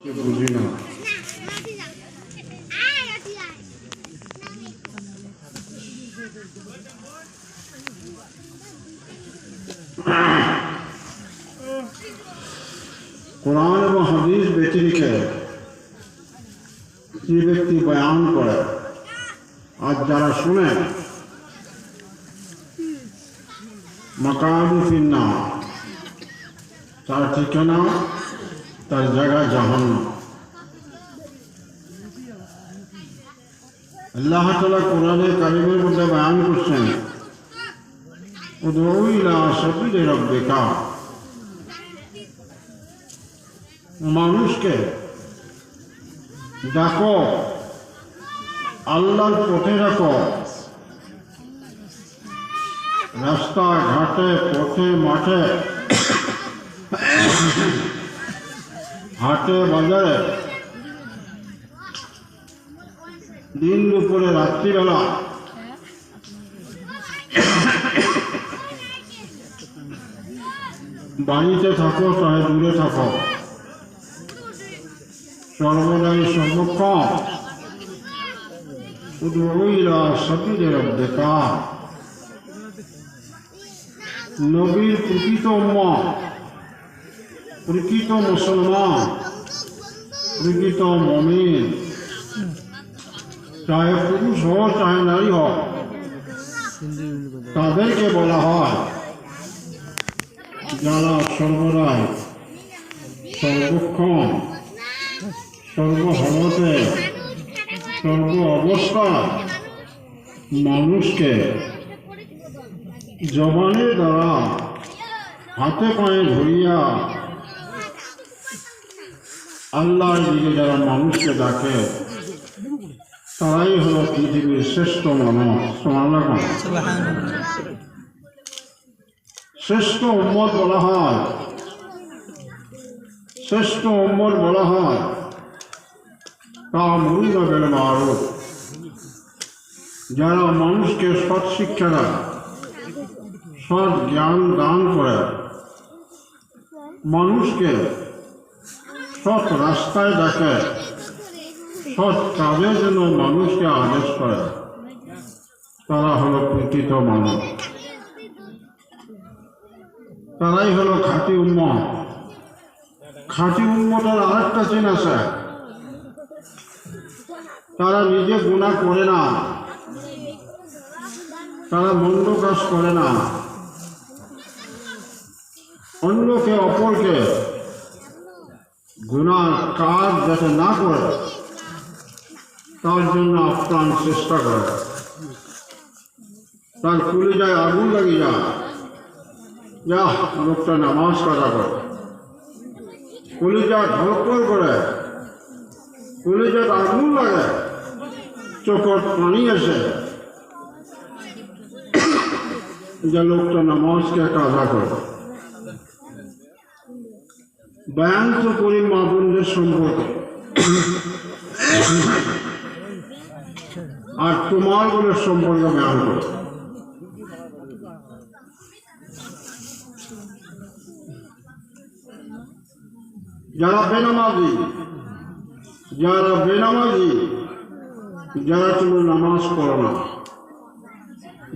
বুঝি না। কোরআন এবং হাদিস ব্যতিরিকে যে ব্যক্তি বয়ান করে আর যারা শুনে মাকাদু ফিন্নার, তার ঠিকানা তার জায়গা জাহান্নাম। আল্লাহ তাআলা কোরআনে কারিমের মধ্যে বয়ান করছেন, উদউ ইলা সাবিলি রাব্বিকা, মানুষকে ডাকো, আল্লাহর পথে রাখো। রাস্তা ঘাটে, পথে, মাঠে, হাটে বাজারে, দিন দুপুরে, রাত্রিবেলা, বাড়িতে থাকো চাহে দূরে থাকো, সর্বদাই সর্বক্ষণ উদউ ইলা সাবিলি রাব্বিকা, নবীর প্রকৃত উম্মত, প্রকৃত মুসলমান, প্রকৃত মুমিন, চাহে পুরুষ হোক চাহে নারী হোক, তাদেরকে বলা হয় যারা সর্বদাই সর্বক্ষণ সর্বহালতে সর্ব অবস্থায় মানুষকে জবানের দ্বারা হাতে পায়ে ধরিয়া আল্লাহর দিকে যারা মানুষকে ডাকে তারাই হলো পৃথিবীর শ্রেষ্ঠ মানুষ। শ্রেষ্ঠ উম্মত বলা হয়, শ্রেষ্ঠ উম্মত বলা হয় তা'মুরুনা বিল মা'রুফ, যারা মানুষকে সৎ শিক্ষা দেয়, সৎ জ্ঞান দান করে, মানুষকে সৎ রাস্তায় ডাকে, সৎ কাজের জন্য মানুষকে আদেশ করে, তারা হলো প্রকৃত মানুষ, তারাই হলো খাঁটি উম্মত। খাঁটি উম্মতের আরেকটা চিহ্ন আছে, তারা নিজে গুনাহ করে না, তারা মন্দ কাজ করে না, অন্যকে অপরকে গুনাহ কাজ যাতে না করে তার জন্য আপ্রাণ চেষ্টা করে। তার কলিজায় আগুন লাগিয়ে যায়, যা লোকটা নামাজ কাজা করে, কলিজা ধড়কড় করে, কলিজার আগুন লাগে, চোখের পানি আসে, যে লোকটা নামাজকে কাজা করে। বয়ান তো করি মা বোনদের সম্পর্কে, আর তোমার বোনের সম্পর্কে বয়ান করো। যারা বেনামাজি, যারা বেনামাজি, যারা তোমার নামাজ পড়ো না,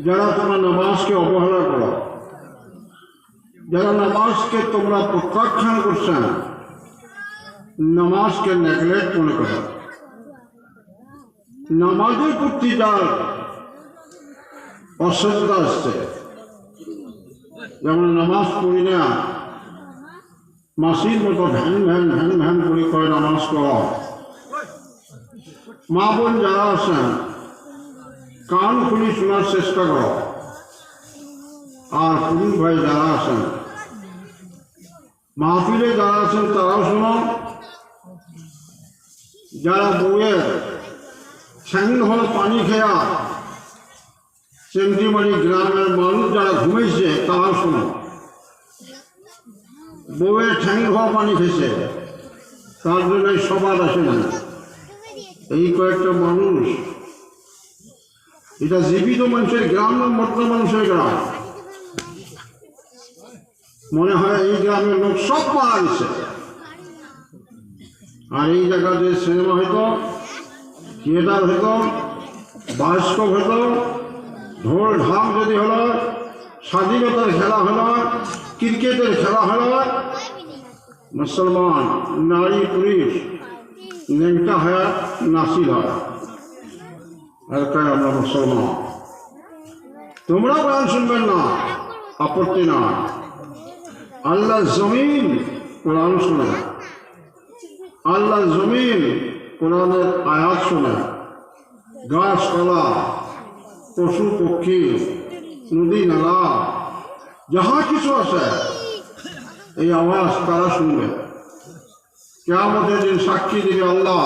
যারা তোমার নামাজকে অবহেলা করো, যারা নামাজকে তোমরা প্রত্যাখ্যান করছে না, নামাজকে নেগলেক্ট মনে করো, নামাজের প্রতি যার অশ্রদ্ধা আসছে, যেমন নামাজ পড়ি না, মাসির মতো ভ্যান ভ্যান ভ্যান ভ্যান করে কয় নামাজ পড়া। মা বোন যারা আছেন কান খুলি শোনার চেষ্টা করো, আর পুরুষ ভাই যারা আছেন মাহফিলে যারা আছেন তারাও শোনো। যারা বউয়ের ঠ্যাং হল পানি খেয়া চেংটিমারি গ্রামের মানুষ যারা ঘুমাইছে তারাও শোনো। বউয়ের ঠ্যাং হওয়া পানি খেয়েছে, তার জন্য সবার আসে না। এই কয়েকটা মানুষ, এটা জীবিত মানুষের গ্রাম না মরনা মানুষের গ্রাম। মনে হয় এই গ্রামের লোক সব মারা গেছে, আর এই জায়গাতে সিনেমা হইতো, থিয়েটার হইতো, বায়োস্কোপ হইতো, ঢোল ঢাক যদি হলো, স্বাধীনতার খেলা হলো, ক্রিকেটের খেলা হলো, মুসলমান নারী পুরুষ ন্যাংটা হয় নাসি হয়। আর কয় আমরা মুসলমান। তোমরা বয়ান শুনবেন না, আপত্তি না। আল্লাহ জমিন কোরআন শোনে, আল্লাহ জমিন কোরআনের আয়াত শোনে। গাছপালা, পশু পক্ষী, নদী নালা, যাহা কিছু আছে এই আওয়াজ তারা শুনবে। কিয়ামতের দিন সাক্ষী দিবে আল্লাহ।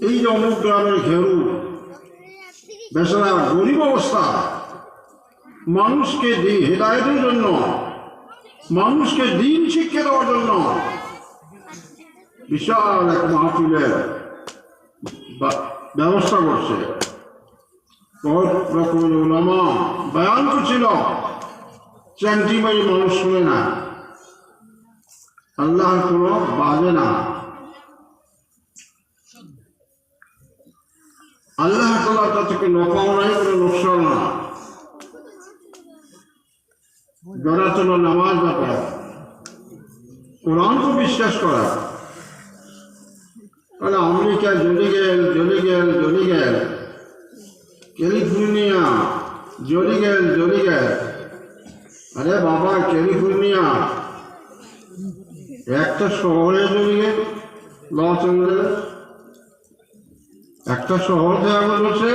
এই যে অমুক গ্রামের ঘেরু বেচারা গরিব অবস্থা, মানুষকে হেদায়েতের জন্য, মানুষকে দিন শিক্ষা দেওয়ার জন্য বিশাল এক মাহফিলের ব্যবস্থা করছে। বহুত রকমের উলামা বয়ান করছিল, চ্যাংটি মারি মানুষ শুনে না, আল্লাহর কোনো বাজে না। আল্লাহ তাআলা তা থেকে নফাও নাই, কোনো লোকসান না। যারা তোমার নামাজ না পড়ে, কোরআনকে বিশ্বাস করা, তাহলে আমেরিকা জ্বলি গেল, জ্বলি গেল, জ্বলি গেল, ক্যালিফোর্নিয়া জ্বলি গেল, জ্বলি গেল। আরে বাবা, ক্যালিফোর্নিয়া একটা শহরে জ্বলি গেল, লস অ্যাঞ্জেলেস একটা শহর থেকে আগুন বসে।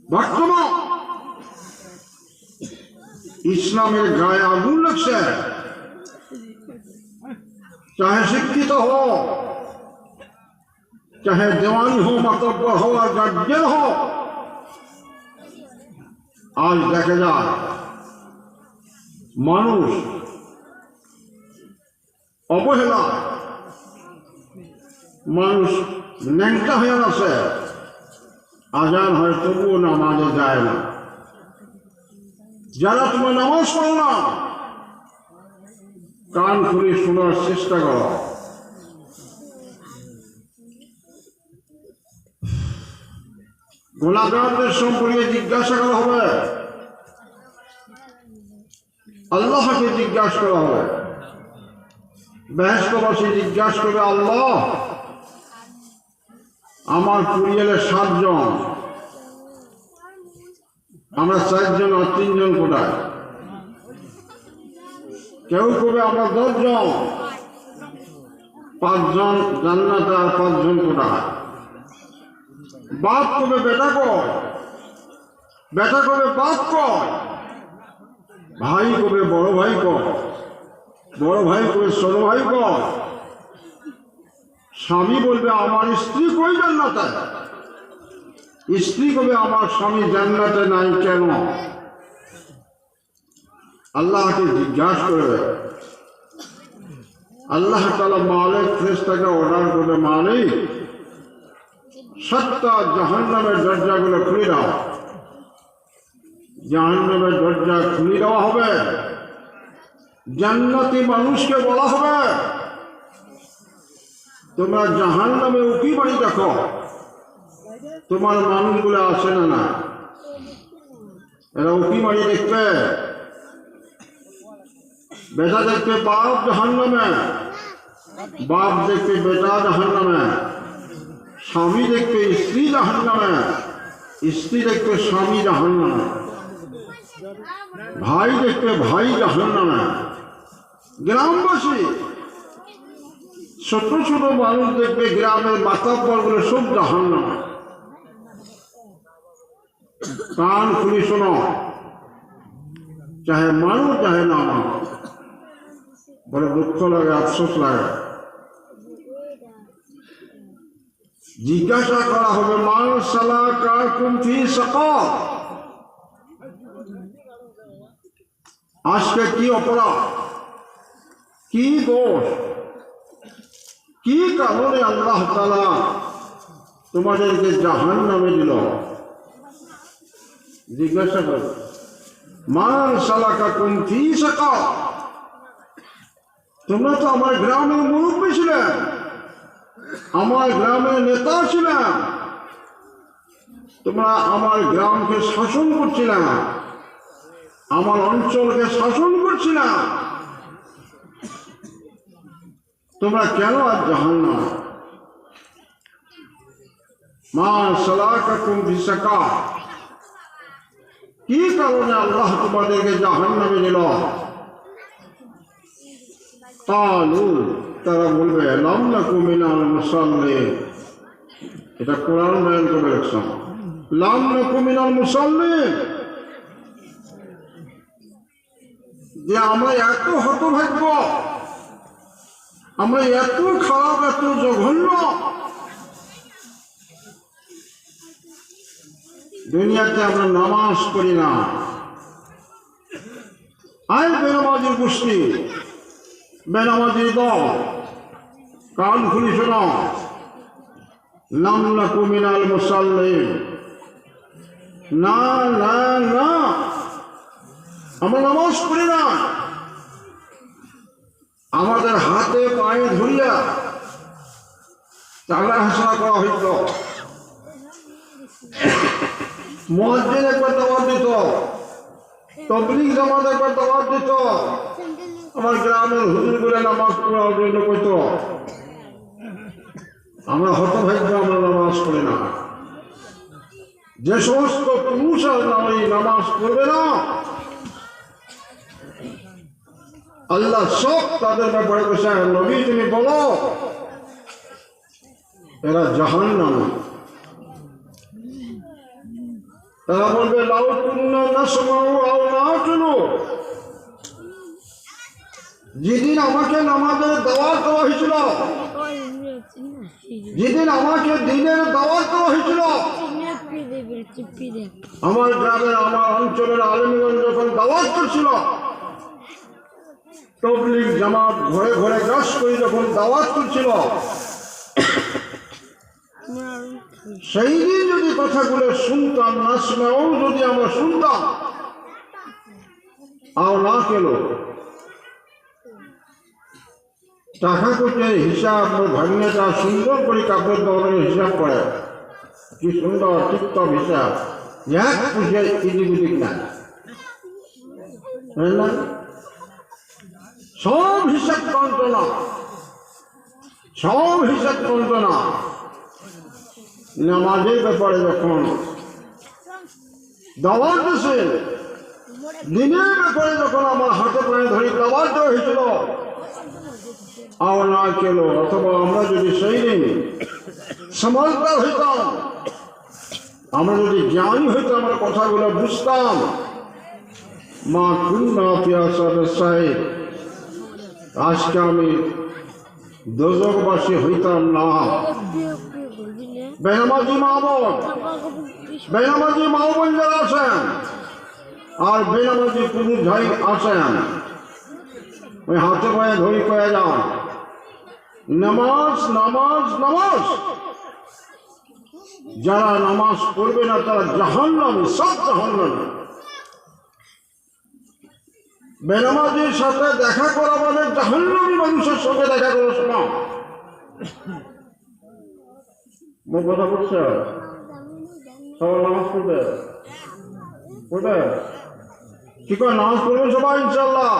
বর্তমান ইসলামের গায়ে আগুন লাগছে। चाहे शिक्षित हो, चाहे देवानी हो, मतब्बर हो और गार्जियन हो, आज देखा जाए मानुष अवहेला, मानुष न्যাংটা হয়ে আছে। আজান হয় তবুও নামাজে যায় না। যারা তোমার নামাজ পড়ো না, কান খুলে শোনার চেষ্টা করো। গুনাহগারদের সম্পর্কে জিজ্ঞাসা করা হবে, আল্লাহকে জিজ্ঞাসা করা হবে। বেহেশতবাসী জিজ্ঞাসা করবে, আল্লাহ আমার পরিবারে 7 জন, আমরা 4 জন আর 3 জন কোথায়? কেউ করবে আমরা 10 জন, 5 জন জান্নাতে আর 5 জন কোথায়? বাপ করবে বেটা কয়, বেটা করবে বাপ কয়, ভাই করবে বড় ভাই কয়, বড় ভাই করবে ছোট ভাই কয়। স্বামী বলবে আমার স্ত্রী কই জান্নাতে, স্ত্রী করবে আমার স্বামী জান্নাতে নাই কেন? আল্লাহকে জিজ্ঞাসা করবে। আল্লাহ তাআলা মালিক ফেরেশতাকে অর্ডার করবে, মালিক 7টা জাহান্নামের দরজাগুলো খুলে দাও। জাহান্নামের দরজা খুলে দেওয়া হবে। জান্নাতি মানুষকে বলা হবে, তোমরা জাহান্নামে উকি মারি দেখো, তোমার মানুষগুলো আসে না না, এরা উকি মারি দেখবে। বেটা দেখবে বাপ জাহান্নামে, বাপ দেখবে বেটা জাহান্নামে, স্বামী দেখবে স্ত্রী জাহান্নামে, স্ত্রী দেখবে স্বামী জাহান্নামে, ভাই দেখবে ভাই জাহান্নামে। গ্রামবাসী ছোট ছোট মানুষ দেখবে গ্রামের মাতাব্বরগুলো সব জাহান্নামে। কান খুলি শোনো, চাহে মানো চাহে না মানো। বড় দুঃখ লাগে, আফসোস লাগে। জিজ্ঞাসা করা হবে, মান সালাকাকুম ফি সাকার, আজকে কি অপরাধ, কি দোষ, কি কারণে আল্লাহ তাআলা তোমাদেরকে জাহান্নামে দিল? জিজ্ঞাসা কর, মান সালাকাকুম ফি সাকার, তোমরা তো আমার গ্রামের মুরব্বী ছিলেন, আমার গ্রামের নেতা ছিলেন, তোমরা আমার গ্রামকে শাসন করছিলে, আমার অঞ্চলকে শাসন করছিলে, তোমরা কেন আজ জাহান্নাম? মা সালাকাকুম ফিসাকার, কি কারণে আল্লাহ তোমাদেরকে জাহান্নামে দিল? কালু, তারা বলবে লাম নাকু মিনাল মুসাল্লিন। এটা কোরআন বয়ান করে রাখছেন, লাম নাকু মিনাল মুসাল্লিন, যে আমরা এত হতভাগ্য, আমরা এত খারাপ, এত জঘন্য, দুনিয়াতে আমরা নামাজ পড়ি না। আয় বেনামাজির গোষ্ঠী, বেনামাজির দল, কান খুলি শোনো, লাম নাকু মিনাল মুসাল্লিন, না না না, আমরা নামাজ পড়ি না। আমাদের হাতে পায়ে ধরিয়া চাগড়া হাসনা করা হইত, মুয়াজ্জিন একবার দাওয়াত দিত, তাবলীগ জামাত একবার দাওয়াত দিত, আমার গ্রামের হুজুরগুলো নামাজ পড়ার জন্য কইত। আমরা হতভাগ্য, আমরা নামাজ পড়ি না। যে সমস্ত পুরুষ আর নারী নামাজ পড়বে না, আল্লাহ সব তাদের ব্যাপারে বসে, নবী তুমি বলো এরা জাহান্নামী। তারা বলবে লাউ কুন্না নাসমাউ আও নাআকিলু, যেদিন আমাকে নামাজের দাওয়াত দেওয়া হয়েছিল, যেদিন আমাকে দ্বীনের দাওয়াত দেওয়া হয়েছিল, আমার গ্রামের আমার অঞ্চলের আলেমগণ যখন দাওয়াত করছিল, তাবলীগ জামাত ঘরে ঘরে গ্রাস করে যখন দাওয়াত করছিল, সেই দিন যদি কথাগুলো শুনতাম, নাসমাউ যদি আমরা শুনতাম, আও না কেন টাকা কোটের হিসাব, ভাগ্নেটা সুন্দর করে কাপড় দৌড়ের হিসাব করে, কি সুন্দর টিকটক হিসাব, এক পুষে ইদিক না, সব হিসাব যন্ত্রণা, সব হিসাব যন্ত্রণা। নামাজের ব্যাপারে যখন দাওয়াত দিছে, দিনের ব্যাপারে যখন আমার হাতে পায়ে ধরে দাওয়াত দেওয়া হয়েছিল, আও না কেন, অথবা আমরা যদি সেই দিন সমঝদার হইতাম, আমরা যদি জ্ঞানী হইতাম, আমরা কথাগুলো বুঝতাম, মা কুন্না ফি আসহাবিস সাইর, আজকে আমি দোজখবাসী হইতাম না। বেনামাজি মা বোন, বেনামাজি মা বোন যারা আছেন, আর বেনামাজি পুরুষ ভাই আছেন, ওই হাতে পায়ে ধরি কয়ে যান নামাজ নামাজ নামাজ। যারা নামাজ পড়বে না তারা জাহান্নামী, সব জাহান্নামী। বেনামাজির সাথে দেখা করা মানে জাহান্নামী মানুষের সঙ্গে দেখা করা শোনা। মোট কথা বলছে, সবাই নামাজ পড়বে, পড়বে, কি করে নামাজ পড়বেন সবাই ইনশাল্লাহ।